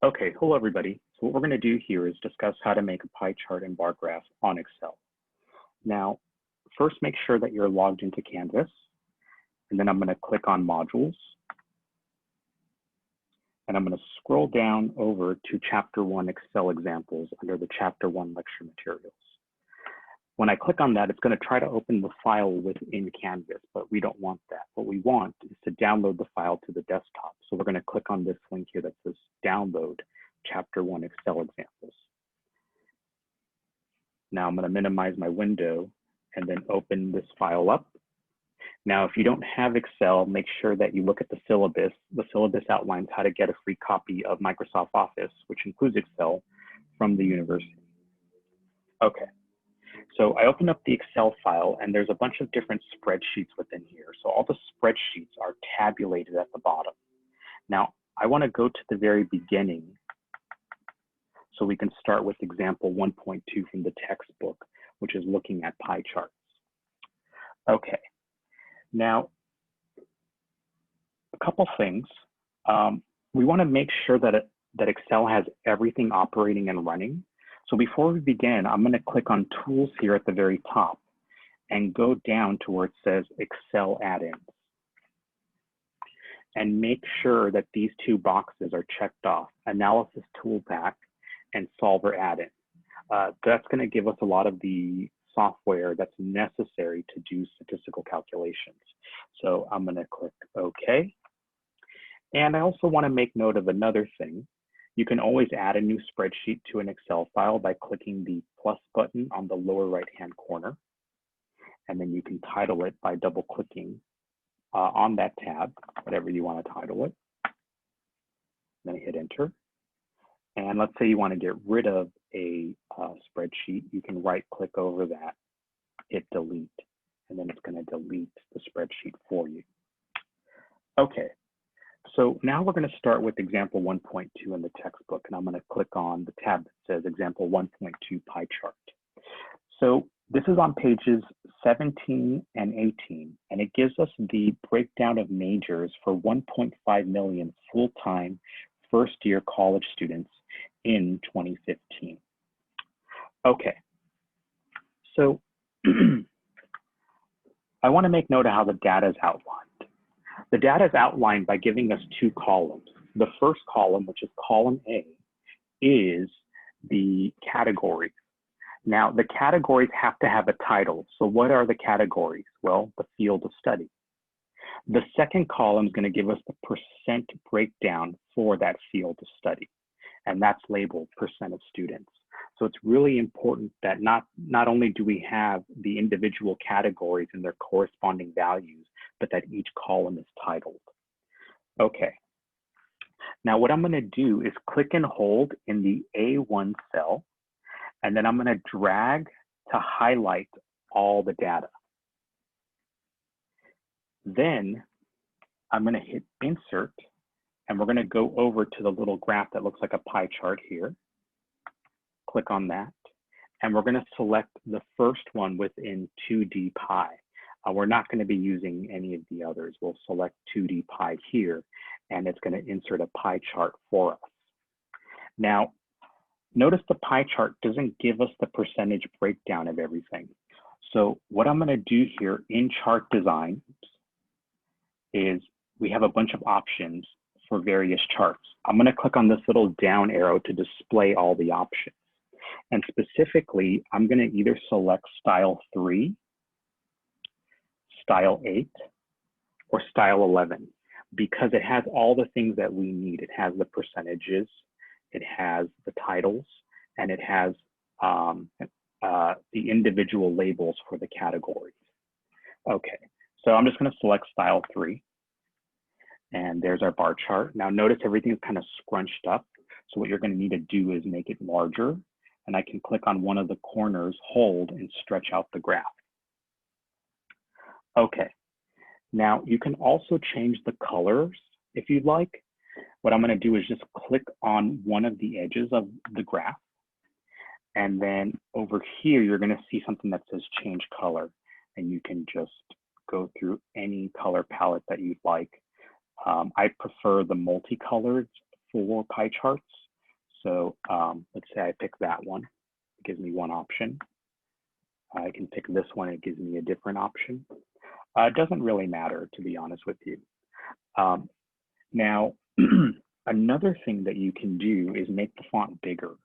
Okay, hello everybody. So what we're going to do here is discuss how to make a pie chart and bar graph on Excel. Now, first make sure that you're logged into Canvas, and then I'm going to click on Modules, and I'm going to scroll down over to Chapter 1 Excel Examples under the Chapter 1 Lecture Materials. When I click on that, it's going to try to open the file within Canvas, but we don't want that. What we want is to download the file to the desktop. So we're going to click on this link here that says Download Chapter 1 Excel Examples. Now I'm going to minimize my window and then open this file up. Now, if you don't have Excel, make sure that you look at the syllabus. The syllabus outlines how to get a free copy of Microsoft Office, which includes Excel, from the university. Okay. So I open up the Excel file and there's a bunch of different spreadsheets within here. So all the spreadsheets are tabulated at the bottom. Now I want to go to the very beginning so we can start with example 1.2 from the textbook, which is looking at pie charts. Okay, now a couple things. We want to make sure that Excel has everything operating and running. So before we begin, I'm going to click on Tools here at the very top and go down to where it says Excel Add-ins. And make sure that these two boxes are checked off, Analysis Toolpack and Solver Add-in. That's going to give us a lot of the software that's necessary to do statistical calculations. So I'm going to click OK. And I also want to make note of another thing. You can always add a new spreadsheet to an Excel file by clicking the plus button on the lower right-hand corner. And then you can title it by double-clicking on that tab, whatever you want to title it. Then hit Enter. And let's say you want to get rid of a spreadsheet. You can right-click over that, hit Delete, and then it's going to delete the spreadsheet for you. Okay. So now we're going to start with example 1.2 in the textbook, and I'm going to click on the tab that says example 1.2 pie chart. So this is on pages 17 and 18, and it gives us the breakdown of majors for 1.5 million full-time first-year college students in 2015. Okay, so I want to make note of how the data is outlined. The data is outlined by giving us two columns. The first column, which is column A, is the categories. Now, the categories have to have a title. So what are the categories? Well, the field of study. The second column is going to give us the percent breakdown for that field of study, and that's labeled percent of students. So it's really important that not only do we have the individual categories and their corresponding values, but that each column is titled. Okay. Now what I'm going to do is click and hold in the A1 cell, and then I'm going to drag to highlight all the data. Then I'm going to hit Insert, and we're going to go over to the little graph that looks like a pie chart here. Click on that, and we're going to select the first one within 2D pie. We're not going to be using any of the others. We'll select 2D pie here, and it's going to insert a pie chart for us. Now, notice the pie chart doesn't give us the percentage breakdown of everything. So what I'm going to do here in chart design is we have a bunch of options for various charts. I'm going to click on this little down arrow to display all the options. And specifically, I'm going to either select style 3, style 8, or style 11, because it has all the things that we need. It has the percentages, it has the titles, and it has the individual labels for the categories. Okay, so I'm just going to select style 3, and there's our bar chart. Now notice everything's kind of scrunched up. So what you're going to need to do is make it larger, and I can click on one of the corners, hold, and stretch out the graph. Okay, now you can also change the colors if you'd like. What I'm going to do is just click on one of the edges of the graph, and then over here you're going to see something that says change color, and you can just go through any color palette that you'd like. I prefer the multicolored for pie charts, So let's say I pick that one, it gives me one option. I can pick this one, it gives me a different option. It doesn't really matter, to be honest with you. Now, another thing that you can do is make the font bigger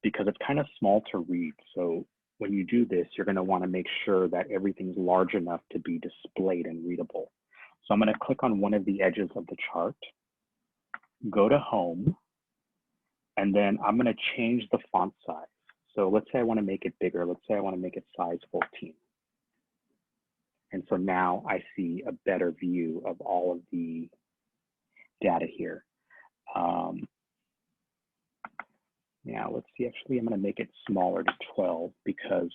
because it's kind of small to read. So when you do this, you're going to want to make sure that everything's large enough to be displayed and readable. So I'm going to click on one of the edges of the chart, go to Home, and then I'm going to change the font size. So let's say I want to make it bigger. Let's say I want to make it size 14. And so now I see a better view of all of the data here. Now let's see, actually I'm going to make it smaller to 12 because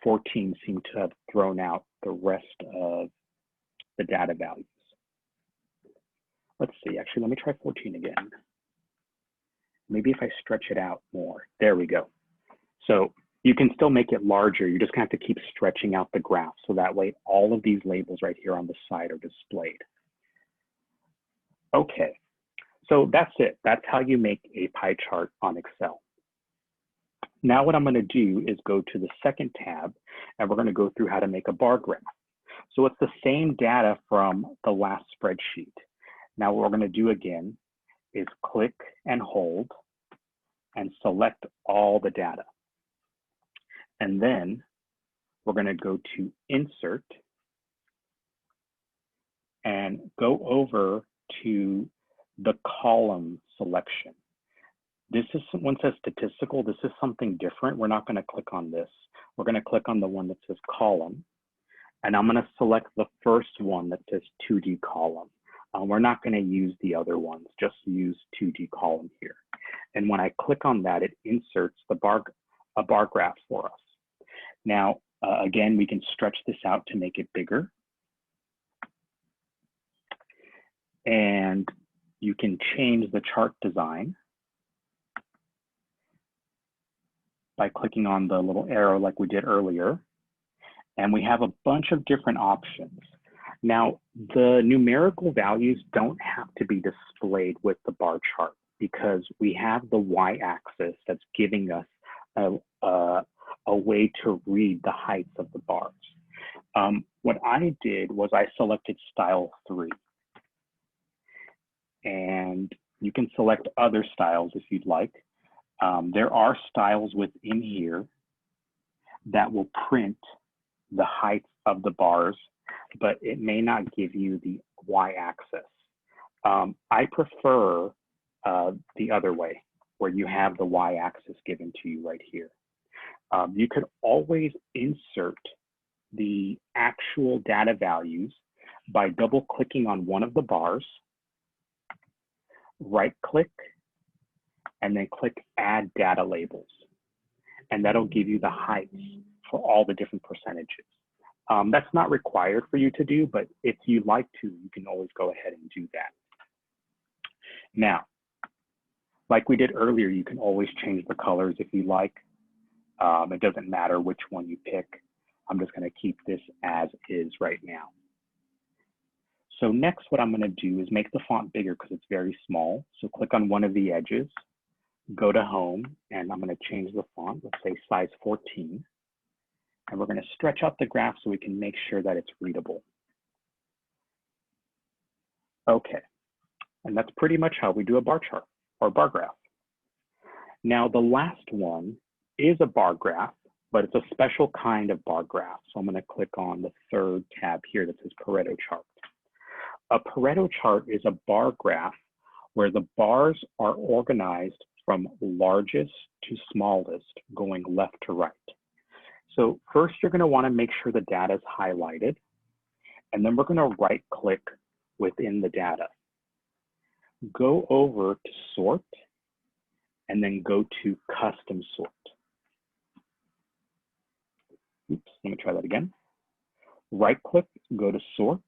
14 seemed to have thrown out the rest of the data values. Let's see, actually let me try 14 again. Maybe if I stretch it out more, there we go. So you can still make it larger, you're just going to have to keep stretching out the graph so that way all of these labels right here on the side are displayed. Okay, so that's it. That's how you make a pie chart on Excel. Now what I'm going to do is go to the second tab and we're going to go through how to make a bar graph. So it's the same data from the last spreadsheet. Now what we're going to do again is click and hold and select all the data. And then we're going to go to Insert and go over to the column selection. This is one says statistical. This is something different. We're not going to click on this. We're going to click on the one that says column. And I'm going to select the first one that says 2D column. We're not going to use the other ones, just use 2D column here. And when I click on that, it inserts a bar graph for us. Now, again, we can stretch this out to make it bigger. And you can change the chart design by clicking on the little arrow like we did earlier. And we have a bunch of different options. Now, the numerical values don't have to be displayed with the bar chart because we have the y-axis that's giving us a way to read the heights of the bars. What I did was I selected style 3. And you can select other styles if you'd like. There are styles within here that will print the height of the bars, but it may not give you the y-axis. I prefer the other way, where you have the y-axis given to you right here. You could always insert the actual data values by double-clicking on one of the bars, right-click, and then click Add Data Labels. And that'll give you the heights for all the different percentages. That's not required for you to do, but if you'd like to, you can always go ahead and do that. Now, like we did earlier, you can always change the colors if you like. It doesn't matter which one you pick. I'm just going to keep this as is right now. So next, what I'm going to do is make the font bigger because it's very small. So click on one of the edges, go to Home, and I'm going to change the font. Let's say size 14. And we're going to stretch out the graph so we can make sure that it's readable. Okay, and that's pretty much how we do a bar chart or bar graph. Now, the last one is a bar graph, but it's a special kind of bar graph. So I'm going to click on the third tab here that says Pareto chart. A Pareto chart is a bar graph where the bars are organized from largest to smallest, going left to right. So first, you're going to want to make sure the data is highlighted, and then we're going to right-click within the data. Go over to Sort, and then go to Custom Sort. Oops, let me try that again. Right-click, go to Sort,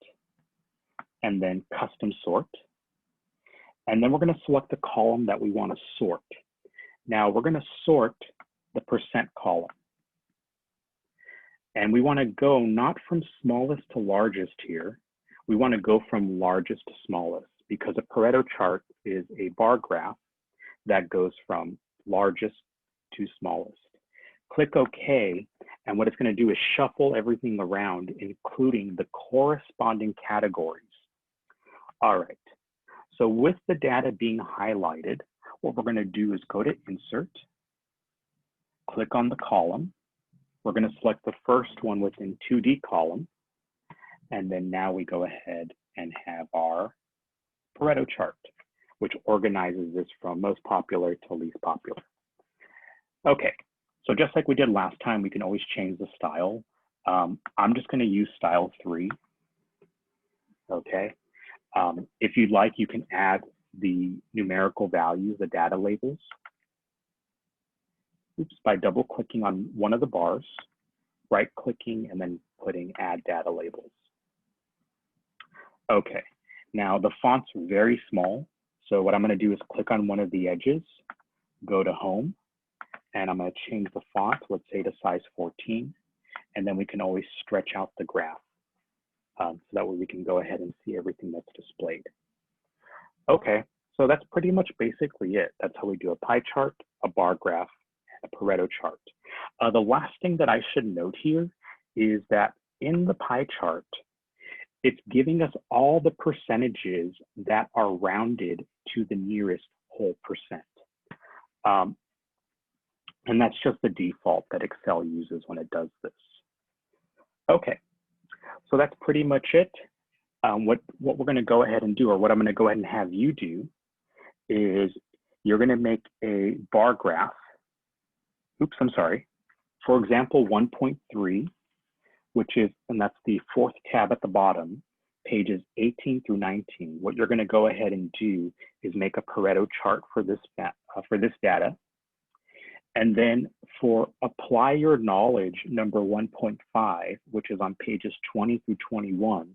and then Custom Sort. And then we're going to select the column that we want to sort. Now we're going to sort the percent column. And we want to go not from smallest to largest here. We want to go from largest to smallest because a Pareto chart is a bar graph that goes from largest to smallest. Click OK, and what it's going to do is shuffle everything around, including the corresponding categories. All right, so with the data being highlighted, what we're going to do is go to Insert, click on the column. We're going to select the first one within 2D column, and then now we go ahead and have our Pareto chart, which organizes this from most popular to least popular. Okay, so just like we did last time, we can always change the style. I'm just going to use style 3. Okay, if you'd like, you can add the numerical values, the data labels. Oops, by double clicking on one of the bars, right clicking, and then putting add data labels. Okay, now the font's very small. So what I'm going to do is click on one of the edges, go to home, and I'm going to change the font, let's say to size 14, and then we can always stretch out the graph. So that way we can go ahead and see everything that's displayed. Okay, so that's pretty much basically it. That's how we do a pie chart, a bar graph, and a Pareto chart. The last thing that I should note here is that in the pie chart, it's giving us all the percentages that are rounded to the nearest whole percent. And that's just the default that Excel uses when it does this. Okay, so that's pretty much it. What we're going to go ahead and do, or what I'm going to go ahead and have you do, is you're going to make a bar graph. Oops, I'm sorry. For example, 1.3, which is, and that's the 4th tab at the bottom, pages 18 through 19. What you're going to go ahead and do is make a Pareto chart for this data. And then for apply your knowledge number 1.5, which is on pages 20 through 21,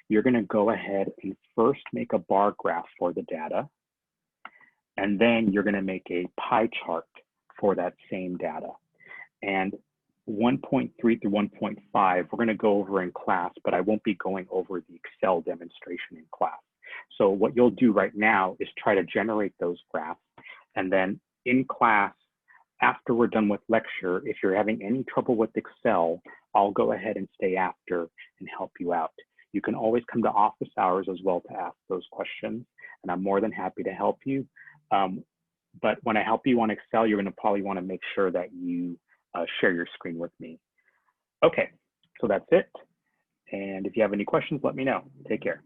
you're going to go ahead and first make a bar graph for the data. And then you're going to make a pie chart for that same data. And 1.3 through 1.5, we're going to go over in class, but I won't be going over the Excel demonstration in class. So what you'll do right now is try to generate those graphs. And then in class, after we're done with lecture, if you're having any trouble with Excel, I'll go ahead and stay after and help you out. You can always come to office hours as well to ask those questions, and I'm more than happy to help you. But when I help you on Excel, you're going to probably want to make sure that you share your screen with me. Okay, so that's it. And if you have any questions, let me know. Take care.